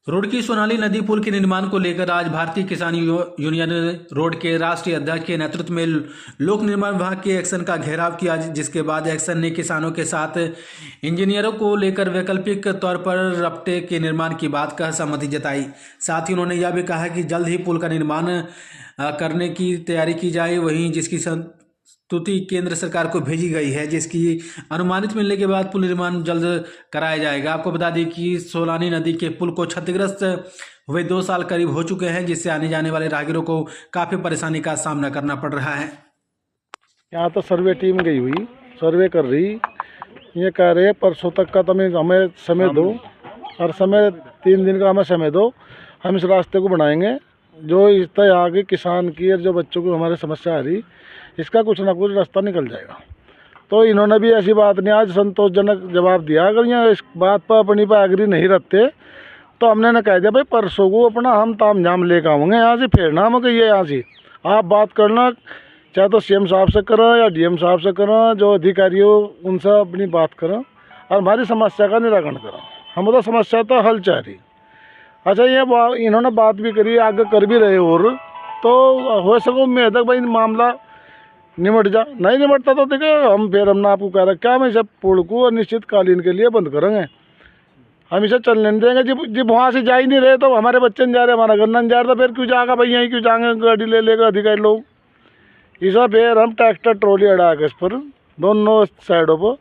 रुड़की सोनाली नदी पुल के निर्माण को लेकर आज भारतीय किसान यूनियन रोड के राष्ट्रीय अध्यक्ष के नेतृत्व में लोक निर्माण विभाग के एक्शन का घेराव किया, जिसके बाद एक्शन ने किसानों के साथ इंजीनियरों को लेकर वैकल्पिक तौर पर रपटे के निर्माण की बात का सहमति जताई। साथ ही उन्होंने यह भी कहा कि जल्द ही पुल का निर्माण करने की तैयारी की जाए। वहीं जिसकी स्तुति केंद्र सरकार को भेजी गई है, जिसकी अनुमानित मिलने के बाद पुल निर्माण जल्द कराया जाएगा। आपको बता दें कि सोलानी नदी के पुल को क्षतिग्रस्त हुए 2 साल करीब हो चुके हैं, जिससे आने जाने वाले राहगीरों को काफ़ी परेशानी का सामना करना पड़ रहा है। यहाँ तो सर्वे टीम गई हुई, सर्वे कर रही, ये कह रहे परसों तक का हमें समय दो, हर समय 3 दिन का हमें समय दो, हम इस रास्ते को बनाएंगे। जो इस तरह आगे किसान की और जो बच्चों को हमारे समस्या आ रही, इसका कुछ ना कुछ रास्ता निकल जाएगा। तो इन्होंने भी ऐसी बात नहीं आज संतोषजनक जवाब दिया। अगर यहाँ इस बात पर अपनी पर एग्री नहीं रखते तो हमने ना कह दिया भाई परसों को अपना हम ताम झाम लेकर आऊँगे यहाँ से, फिर ना हम कहिए यहाँ से आप बात करना, चाहे तो सीएम साहब से करो या डीएम साहब से करो, जो अधिकारी हो उनसे अपनी बात करो और हमारी समस्या का निराकरण करो। हम तो समस्या तो हल चाह रही। अच्छा, ये इन्होंने बात भी करी, आगे कर भी रहे, और तो हो सको उम्मीद है भाई मामला निमट जा। नहीं निमटता तो देखो हम आपको कह रहे क्या हम इसे पुल को अनिश्चितकालीन के लिए बंद करेंगे, हम इसे चलने नहीं देंगे। जब वहाँ से जा ही नहीं रहे तो हमारे बच्चे नहीं जा रहे, हमारा गन्ना नहीं जा रहा, तो फिर क्यों जाएगा भाई, यहीं क्यों जाएंगे गाड़ी ले लेकर अधिकारी लोग। इसा फिर हम ट्रैक्टर ट्रॉली अड़ा के इस पर दोनों साइडों पर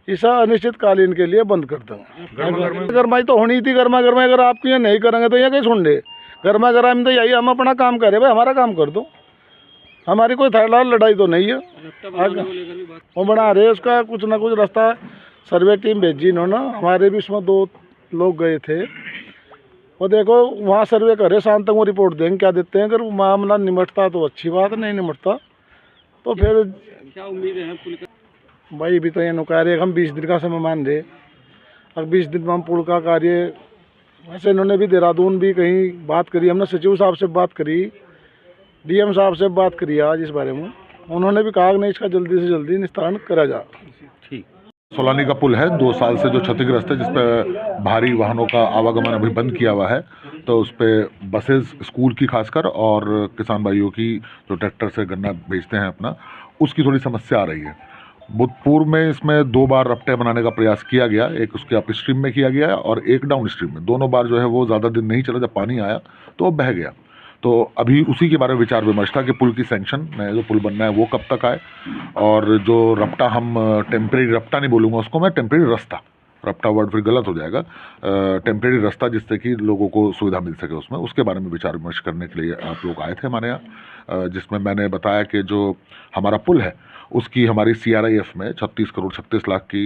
इसा अनिश्चितकालीन के लिए बंद कर देंगे। गर्माई तो होनी थी, गर्मा गर्माई अगर आप ये नहीं करेंगे तो ये कहीं सुन ले। गर्मा गर्म तो यही हम अपना काम करें भाई, हमारा काम कर दो, हमारी कोई थर्ड लड़ाई तो नहीं है। वो बना रहे उसका कुछ ना कुछ रास्ता। सर्वे टीम भेजी इन्होंने, हमारे भी इसमें 2 लोग गए थे, वो देखो वहाँ सर्वे करे, शाम तक वो रिपोर्ट देंगे क्या देते हैं। अगर मामला निमटता तो अच्छी बात है, नहीं निमटता तो फिर क्या उम्मीद है पुल का? भाई भी तो ये नुका रहे हम 20 दिन का समय मान रहे। अब 20 दिन में हम पुल का कार्य, वैसे इन्होंने भी देहरादून भी कहीं बात करी, हमने सचिव साहब से बात करी, डीएम साहब से बात करी आज इस बारे में। उन्होंने भी कहा कि नहीं इसका जल्दी से जल्दी निस्तारण करा जा। ठीक। सोलानी का पुल है 2 साल से जो क्षतिग्रस्त है, जिस पर भारी वाहनों का आवागमन अभी बंद किया हुआ है। तो उस पर बसेस स्कूल की खासकर और किसान भाइयों की जो ट्रैक्टर से गन्ना बेचते हैं अपना, उसकी थोड़ी समस्या आ रही है। पूर्व में इसमें 2 बार रपटे बनाने का प्रयास किया गया, एक उसके अप स्ट्रीम में किया गया और एक डाउन स्ट्रीम में। दोनों बार जो है वो ज़्यादा दिन नहीं चला, जब पानी आया तो वो बह गया। तो अभी उसी के बारे में विचार विमर्श था कि पुल की सैंक्शन नया जो पुल बनना है वो कब तक आए, और जो रपटा, हम टेम्परेरी रपटा नहीं बोलूँगा उसको मैं, टेम्परेरी रास्ता, रपटा वर्ड फिर गलत हो जाएगा, टेम्परेरी रास्ता जिससे कि लोगों को सुविधा मिल सके, उसमें उसके बारे में विचार विमर्श करने के लिए आप लोग आए थे हमारे यहाँ। जिसमें मैंने बताया कि जो हमारा पुल है उसकी हमारी CRIF में 36 करोड़ 36 लाख की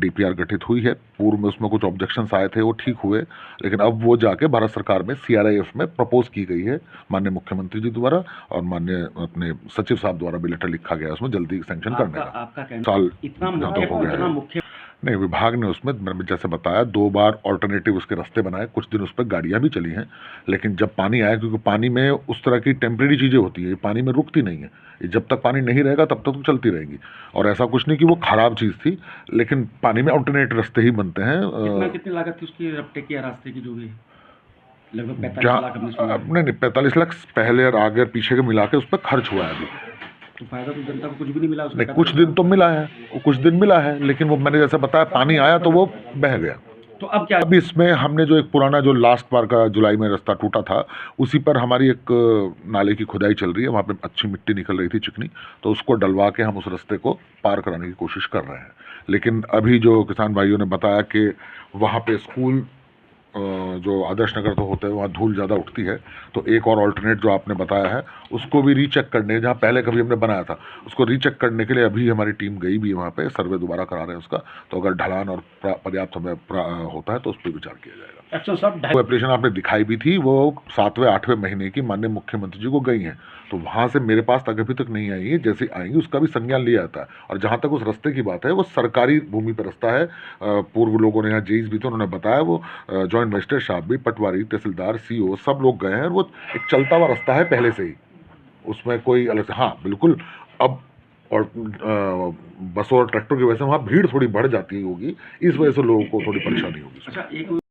DPR गठित हुई है। पूर्व में उसमें कुछ ऑब्जेक्शंस आए थे, वो ठीक हुए, लेकिन अब वो जाके भारत सरकार में CRIF में प्रपोज की गई है माननीय मुख्यमंत्री जी द्वारा, और माननीय अपने सचिव साहब द्वारा भी लेटर लिखा गया है उसमें जल्दी सैंक्शन करने का। साल इतना हो गया है। नहीं, विभाग ने उसमें मैंने जैसे बताया 2 बार ऑल्टरनेटिव उसके रास्ते बनाए, कुछ दिन उस पर गाड़ियाँ भी चली हैं, लेकिन जब पानी आया, क्योंकि पानी में उस तरह की टेम्परेरी चीज़ें होती है, ये पानी में रुकती नहीं है, ये जब तक पानी नहीं रहेगा तब तक तो चलती रहेंगी। और ऐसा कुछ नहीं कि वो ख़राब चीज़ थी, लेकिन पानी में ऑल्टरनेट रास्ते ही बनते हैं। कितनी लागत थी उसकी रपटे की या रास्ते की, जो भी लगभग 45 लाख? नहीं 45 लाख पहले और आगे पीछे के मिला के उस पर खर्च हुआ है अभी। तो फायदा तो जनता को कुछ भी नहीं मिला उसमें? नहीं, कुछ दिन तो मिला है, कुछ दिन मिला है, लेकिन वो मैंने जैसे बताया पानी आया तो वो बह गया। तो अब क्या? अब इसमें हमने जो एक पुराना जो लास्ट बार का जुलाई में रास्ता टूटा था, उसी पर हमारी एक नाले की खुदाई चल रही है, वहाँ पे अच्छी मिट्टी निकल रही थी, चिकनी, तो उसको डलवा के हम उस रास्ते को पार कराने की कोशिश कर रहे हैं। लेकिन अभी जो किसान भाइयों ने बताया कि वहाँ पे स्कूल जो आदर्श नगर तो होते हैं वहाँ धूल ज़्यादा उठती है, तो एक और ऑल्टरनेट जो आपने बताया है उसको भी रीचेक करने, जहाँ पहले कभी हमने बनाया था उसको रीचेक करने के लिए अभी हमारी टीम गई भी है वहाँ पे, सर्वे दोबारा करा रहे हैं उसका। तो अगर ढलान और पर्याप्त समय होता है तो उस पर विचार किया जाएगा। वो एप्लीकेशन आपने दिखाई भी थी, वो 7वें 8वें महीने की माननीय मुख्यमंत्री जी को गई हैं, तो वहाँ से मेरे पास तक अभी तक नहीं आई है। जैसे आएंगी उसका भी संज्ञान लिया जाता है। और जहाँ तक उस रास्ते की बात है, वो सरकारी भूमि पर रास्ता है। पूर्व लोगों ने यहाँ जेईस भी थे, उन्होंने बताया, वो जॉइंट मजिस्ट्रेट साहब भी, पटवारी, तहसीलदार, CO सब लोग गए हैं। वो एक चलता हुआ रास्ता है पहले से ही, उसमें कोई अलग से, हाँ बिल्कुल। अब और बसों और ट्रैक्टर की वजह से वहाँ भीड़ थोड़ी बढ़ जाती होगी, इस वजह से लोगों को थोड़ी परेशानी होगी।